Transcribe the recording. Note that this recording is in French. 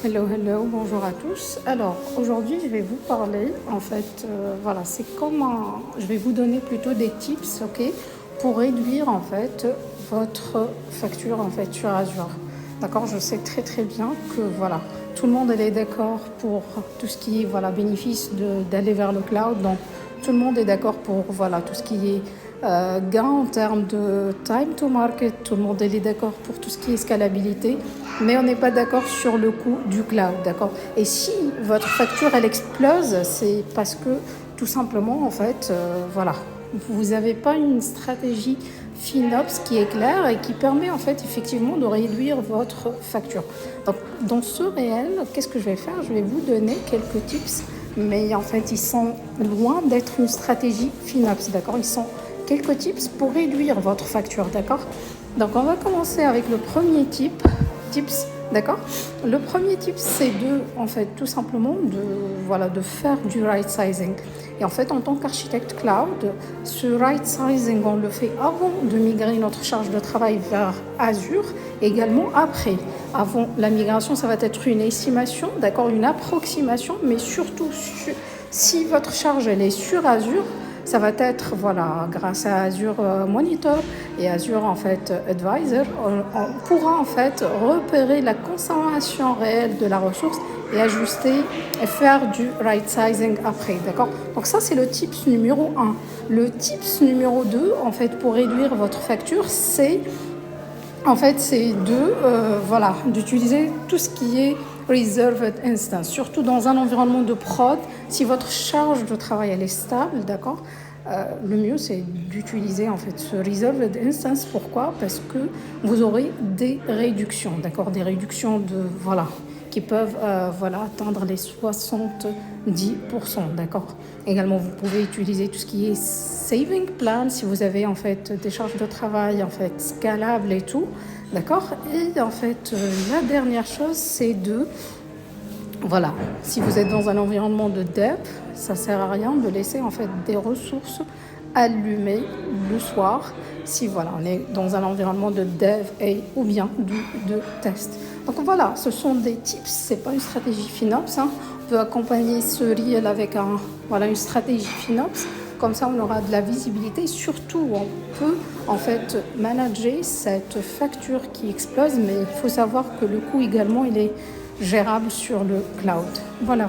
Hello, hello, bonjour à tous. Alors, aujourd'hui, je vais vous parler, en fait, voilà, c'est comment, je vais vous donner plutôt des tips, ok, pour réduire, en fait, votre facture, en fait, sur Azure. D'accord, je sais très très bien que, voilà, tout le monde est d'accord pour tout ce qui est, voilà, bénéfice d'aller vers le cloud. Donc, tout le monde est d'accord pour, voilà, tout ce qui est gain en termes de time to market, tout le monde est d'accord pour tout ce qui est scalabilité, mais on n'est pas d'accord sur le coût du cloud, d'accord. Et si votre facture, elle explose, c'est parce que tout simplement, en fait, voilà, vous n'avez pas une stratégie FinOps qui est claire et qui permet en fait effectivement de réduire votre facture. Donc dans ce réel, qu'est-ce que je vais faire? Je vais vous donner quelques tips, mais en fait ils sont loin d'être une stratégie FinOps, d'accord. Ils sont quelques tips pour réduire votre facture, d'accord. Donc on va commencer avec le premier tips, d'accord. Le premier tip, c'est en fait, tout simplement de faire du right sizing. Et en fait, en tant qu'architecte cloud, ce right sizing, on le fait avant de migrer notre charge de travail vers Azure, également après. Avant la migration, ça va être une estimation, d'accord, une approximation, mais surtout, si votre charge, elle est sur Azure, ça va être, voilà, grâce à Azure Monitor et Azure en fait Advisor, on pourra en fait repérer la consommation réelle de la ressource et ajuster et faire du right sizing après, d'accord. Donc ça c'est le tips numéro 1. Le tips numéro 2 en fait pour réduire votre facture, c'est voilà, d'utiliser tout ce qui est reserved instance, surtout dans un environnement de prod. Si votre charge de travail elle est stable, d'accord, le mieux c'est d'utiliser en fait ce reserved instance. Pourquoi? Parce que vous aurez des réductions, d'accord, des réductions qui peuvent atteindre les 70%, d'accord. Également, vous pouvez utiliser tout ce qui est saving plan si vous avez en fait des charges de travail en fait scalables et tout, d'accord. Et en fait, la dernière chose, c'est si vous êtes dans un environnement de dev, ça sert à rien de laisser en fait des ressources allumées le soir si on est dans un environnement de dev ou bien de test. Donc voilà, ce sont des tips, c'est pas une stratégie FinOps, hein. On peut accompagner ce reel avec une stratégie FinOps. Comme ça, on aura de la visibilité. Surtout, on peut en fait manager cette facture qui explose, mais il faut savoir que le coût également, il est gérable sur le cloud. Voilà.